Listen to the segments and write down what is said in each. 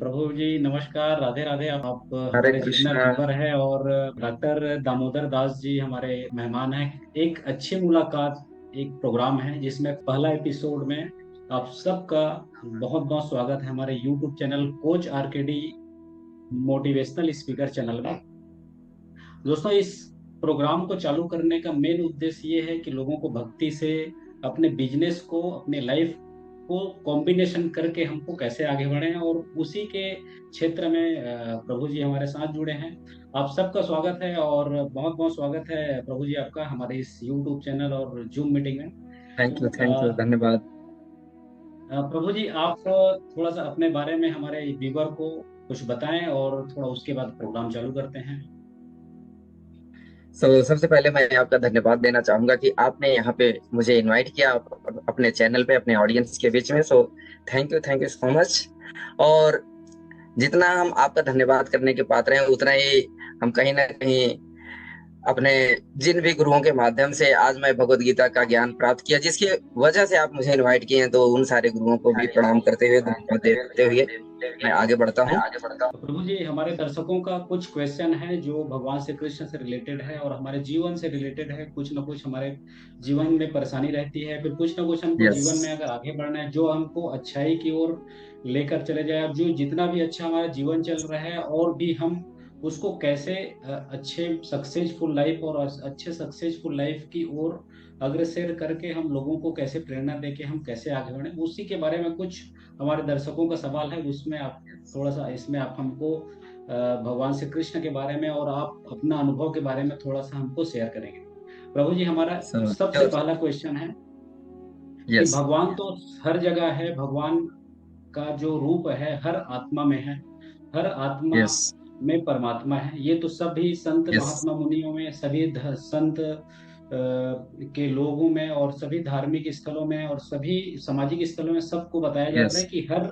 प्रभु जी नमस्कार, राधे राधे। आप हरे हमारे जितना कृष्णा। व्यूवर है और डॉक्टर दामोदर दास जी हमारे मेहमान हैं। एक अच्छी मुलाकात एक प्रोग्राम है जिसमें पहला एपिसोड में आप सबका बहुत बहुत स्वागत है हमारे YouTube channel coach RKD motivational speaker channel में। दोस्तों, इस प्रोग्राम को चालू करने का मेन उद्देश्य ये है कि लोगों को भक्ति से अपने बिजनेस को, अपने लाइफ को कॉम्बिनेशन करके हमको कैसे आगे बढ़े, और उसी के क्षेत्र में प्रभु जी हमारे साथ जुड़े हैं। आप सबका स्वागत है और बहुत बहुत स्वागत है प्रभु जी आपका हमारे इस यूट्यूब चैनल और जूम मीटिंग में। थैंक यू, धन्यवाद। प्रभु जी, आप थोड़ा सा अपने बारे में हमारे व्यूवर को कुछ बताएं और थोड़ा उसके बाद प्रोग्राम चालू करते हैं। सबसे पहले मैं आपका धन्यवाद देना चाहूंगा कि आपने यहाँ पे मुझे इनवाइट किया अपने चैनल पे, अपने ऑडियंस के बीच में। So thank you so much. और जितना हम आपका धन्यवाद करने के पात्र हैं, उतना ही हम कहीं ना कहीं अपने जिन भी गुरुओं के माध्यम से आज मैं भगवत गीता का ज्ञान प्राप्त किया, जिसकी वजह से आप मुझे इनवाइट किए हैं, तो उन सारे गुरुओं को भी प्रणाम करते हुए, धन्यवाद देते हुए मैं आगे बढ़ता हूँ। तो प्रभु जी, हमारे दर्शकों का कुछ क्वेश्चन है जो भगवान श्री कृष्ण से रिलेटेड है और हमारे जीवन से रिलेटेड है। कुछ ना कुछ हमारे जीवन में परेशानी रहती है, फिर कुछ ना कुछ हमको यस। जीवन में अगर आगे बढ़ना है, जो हमको अच्छाई की ओर लेकर चले जाए, और जो जितना भी अच्छा हमारा जीवन चल रहा है और भी हम उसको कैसे अच्छे सक्सेसफुल लाइफ और अच्छे सक्सेसफुल लाइफ की ओर अग्रसर करके हम लोगों को कैसे प्रेरणा देके हम कैसे आगे बढ़े, उसी के बारे में कुछ हमारे दर्शकों का सवाल है। उसमें आप थोड़ा सा इसमें आप हमको भगवान श्री कृष्ण के बारे में और आप अपना अनुभव के बारे में थोड़ा सा हमको शेयर करेंगे। प्रभु जी, हमारा सबसे पहला क्वेश्चन है कि यस। भगवान तो हर जगह है, भगवान का जो रूप है हर आत्मा में है, हर आत्मा यस। में परमात्मा है। ये तो सभी संत यस। महात्मा मुनियों में, सभी संत के लोगों में और सभी धार्मिक स्थलों में और सभी सामाजिक स्थलों में सबको बताया जाता यस। है कि हर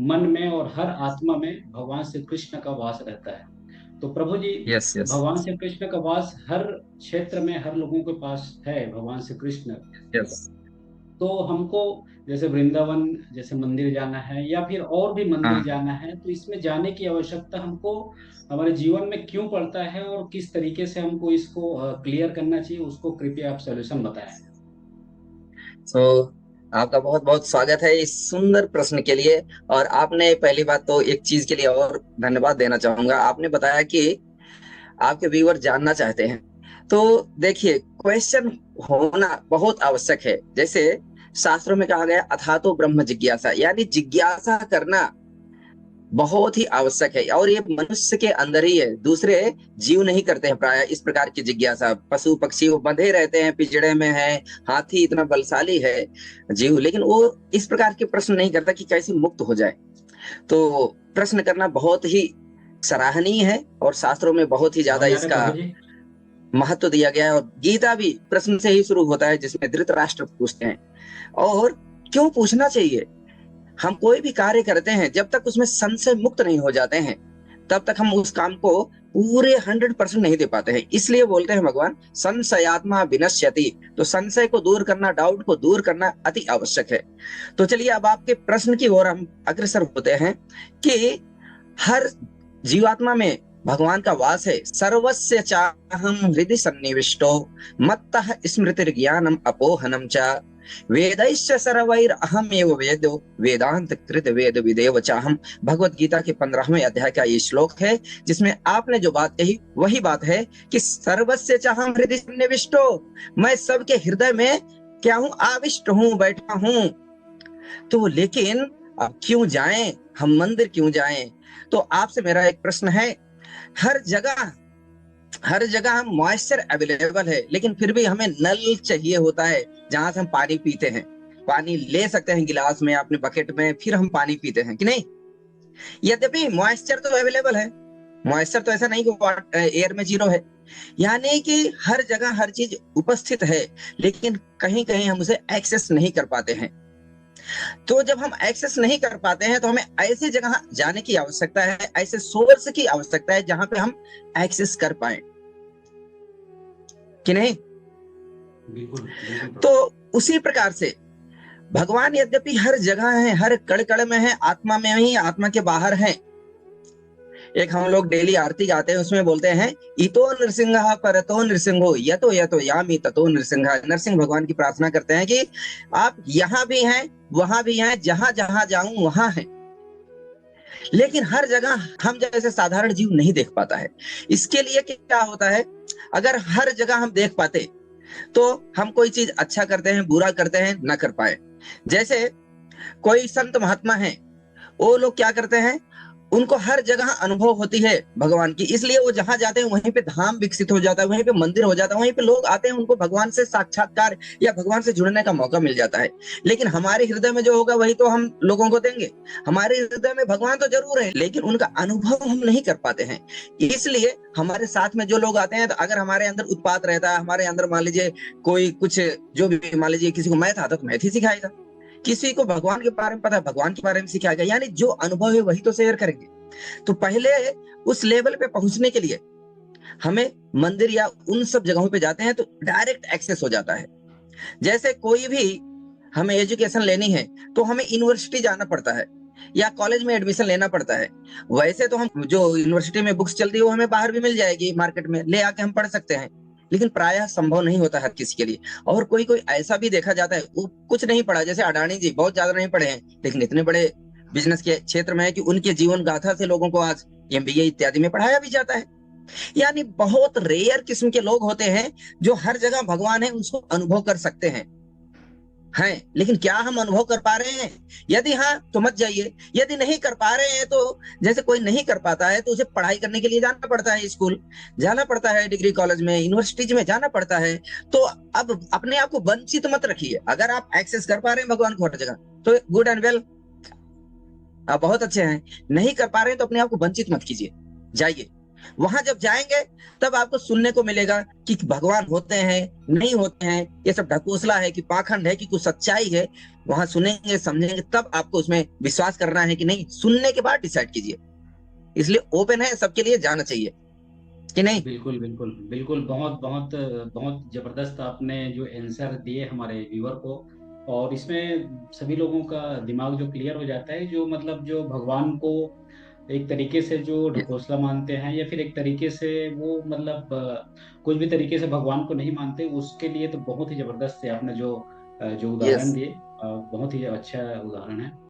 मन में और हर आत्मा में भगवान श्री कृष्ण का वास रहता है। तो प्रभु जी, यस। यस। भगवान श्री कृष्ण का वास हर क्षेत्र में हर लोगों के पास है, भगवान श्री कृष्ण। यस। तो हमको जैसे वृंदावन जैसे मंदिर जाना है या फिर और भी मंदिर हाँ। जाना है, तो इसमें जाने की आवश्यकता हमको हमारे जीवन में क्यों पड़ता है और किस तरीके से हमको इसको क्लियर करना चाहिए, उसको कृपया आप सॉल्यूशन बताएं। सो आपका बहुत बहुत स्वागत है इस सुंदर प्रश्न के लिए। और आपने पहली बात तो एक चीज के लिए और धन्यवाद देना चाहूंगा। आपने बताया कि आपके व्यूअर जानना चाहते हैं। तो देखिए, क्वेश्चन होना बहुत आवश्यक है। जैसे शास्त्रों में कहा गया, अथातो ब्रह्म जिज्ञासा, यानी जिज्ञासा करना बहुत ही आवश्यक है। और ये मनुष्य के अंदर ही है, दूसरे जीव नहीं करते हैं प्राय इस प्रकार की जिज्ञासा। पशु पक्षी वो बंधे रहते हैं, पिंजड़े में है। हाथी इतना बलशाली है जीव, लेकिन वो इस प्रकार के प्रश्न नहीं करता कि कैसे मुक्त हो जाए। तो प्रश्न करना बहुत ही सराहनीय है और शास्त्रों में बहुत ही ज्यादा आवाज आ रहा है इसका प्रभु जी? महत्व दिया गया है। और गीता भी प्रश्न से ही शुरू होता है, जिसमें धृतराष्ट्र पूछते हैं। और क्यों पूछना चाहिए? हम कोई भी कार्य करते हैं, जब तक उसमें संशय मुक्त नहीं हो जाते हैं, तब तक हम उस काम को पूरे 100% नहीं दे पाते हैं। इसलिए बोलते हैं भगवान, संशयात्मा विनश्यति। तो संशय को दूर करना, डाउट को दूर करना अति आवश्यक है। तो चलिए अब आपके प्रश्न की ओर हम अग्रसर होते हैं कि हर जीवात्मा में भगवान का वास है। सर्वस्य चाहम हृदि सन्निविष्टो मत्तः स्मृतिर्ज्ञानम अपोहनम च वेदैश्च सर्वैर अहमेव वेदो वेदांत कृत वेद विदेव चाहम। भगवत गीता के 15वें अध्याय का ये श्लोक है, जिसमें आपने जो बात कही वही बात है कि सर्वस्य चाहम हृदि सन्निविष्टो, मैं सबके हृदय में क्या हूं? आविष्ट हूं, बैठा हूं। तो लेकिन अब क्यों जाएं, हम मंदिर क्यों जाएं? तो आपसे मेरा एक प्रश्न है। हर जगह हर जगह हम मॉइस्चर अवेलेबल है, लेकिन फिर भी हमें नल चाहिए होता है जहां से हम पानी पीते हैं। पानी ले सकते हैं गिलास में, अपने बकेट में, फिर हम पानी पीते हैं कि नहीं? यद्यपि मॉइस्चर तो अवेलेबल है, मॉइस्चर तो ऐसा नहीं कि एयर में जीरो है। यानी कि हर जगह हर चीज उपस्थित है, लेकिन कहीं कहीं हम उसे एक्सेस नहीं कर पाते हैं। तो जब हम एक्सेस नहीं कर पाते हैं, तो हमें ऐसी जगह जाने की आवश्यकता है, ऐसे सोर्स की आवश्यकता है जहां पे हम एक्सेस कर पाए कि नहीं? बिल्कुल बिल्कुल तो प्रभु। उसी प्रकार से भगवान यद्यपि हर जगह है, हर कण कण में है, आत्मा में ही, आत्मा के बाहर है, एक हम लोग डेली आरती गाते हैं, उसमें बोलते हैं इतो नृसिंह परतो नृसिंहो यतो यतो यामि ततो नृसिंह। नरसिंह भगवान की प्रार्थना करते हैं कि आप यहाँ भी हैं, वहां भी हैं, जहां जहां जाऊं वहां हैं। लेकिन हर जगह हम जैसे साधारण जीव नहीं देख पाता है। इसके लिए क्या होता है, अगर हर जगह हम देख पाते तो हम कोई चीज अच्छा करते हैं, बुरा करते हैं, ना कर पाए। जैसे कोई संत महात्मा है, वो लोग क्या करते हैं, उनको हर जगह अनुभव होती है भगवान की, इसलिए वो जहां जाते हैं वहीं पे धाम विकसित हो जाता है, वहीं पे मंदिर हो जाता है, वहीं पे लोग आते हैं, उनको भगवान से साक्षात्कार या भगवान से जुड़ने का मौका मिल जाता है। लेकिन हमारे हृदय में जो होगा वही तो हम लोगों को देंगे। हमारे हृदय में भगवान तो जरूर है, लेकिन उनका अनुभव हम नहीं कर पाते हैं। इसलिए हमारे साथ में जो लोग आते हैं, तो अगर हमारे अंदर उत्पात रहता है, हमारे अंदर मान लीजिए कोई कुछ, जो भी मान लीजिए किसी को मैथ आता तो मैथ ही सिखाएगा, किसी को भगवान के बारे में पता है भगवान के बारे में सिखाएगा, यानी जो अनुभव है वही तो शेयर करेंगे। तो पहले उस लेवल पे पहुंचने के लिए हमें मंदिर या उन सब जगहों पे जाते हैं तो डायरेक्ट एक्सेस हो जाता है। जैसे कोई भी हमें एजुकेशन लेनी है तो हमें यूनिवर्सिटी जाना पड़ता है या कॉलेज में एडमिशन लेना पड़ता है। वैसे तो हम जो यूनिवर्सिटी में बुक्स चलती है वो हमें बाहर भी मिल जाएगी, मार्केट में ले आके हम पढ़ सकते हैं, लेकिन प्रायः संभव नहीं होता हर किसी के लिए। और कोई कोई ऐसा भी देखा जाता है वो कुछ नहीं पढ़ा, जैसे अडानी जी बहुत ज्यादा नहीं पढ़े हैं, लेकिन इतने बड़े बिजनेस के क्षेत्र में है कि उनके जीवन गाथा से लोगों को आज एमबीए इत्यादि में पढ़ाया भी जाता है। यानी बहुत रेयर किस्म के लोग होते हैं जो हर जगह भगवान है उसको अनुभव कर सकते हैं, लेकिन क्या हम अनुभव कर पा रहे हैं? यदि हाँ तो मत जाइए, यदि नहीं कर पा रहे हैं तो जैसे कोई नहीं कर पाता है तो उसे पढ़ाई करने के लिए जाना पड़ता है, स्कूल जाना पड़ता है, डिग्री कॉलेज में यूनिवर्सिटीज में जाना पड़ता है। तो अब अपने आप को वंचित मत रखिए। अगर आप एक्सेस कर पा रहे हैं भगवान को हर जगह तो गुड एंड वेल, आप बहुत अच्छे हैं। नहीं कर पा रहे हैं तो अपने आप को वंचित मत कीजिए, जाइए। वहां जब जाएंगे तब आपको सुनने को मिलेगा कि भगवान होते हैं नहीं होते हैं, ये सब ढकोसला है कि पाखंड है कि कुछ सच्चाई है। वहां सुनेंगे समझेंगे तब आपको उसमें विश्वास करना है कि नहीं, सुनने के बाद डिसाइड कीजिए। इसलिए ओपन है, सबके लिए जाना चाहिए कि नहीं। बिल्कुल बिल्कुल बिल्कुल, बहुत बहुत बहुत जबरदस्त आपने जो आंसर दिए हमारे व्यूअर को। और इसमें सभी लोगों का दिमाग जो क्लियर हो जाता है, जो मतलब जो भगवान को एक तरीके से जो ढकोसला मानते हैं, या फिर एक तरीके से वो मतलब कुछ भी तरीके से भगवान को नहीं मानते, उसके लिए तो बहुत ही जबरदस्त है आपने जो जो यस। उदाहरण दिए। बहुत ही अच्छा उदाहरण है।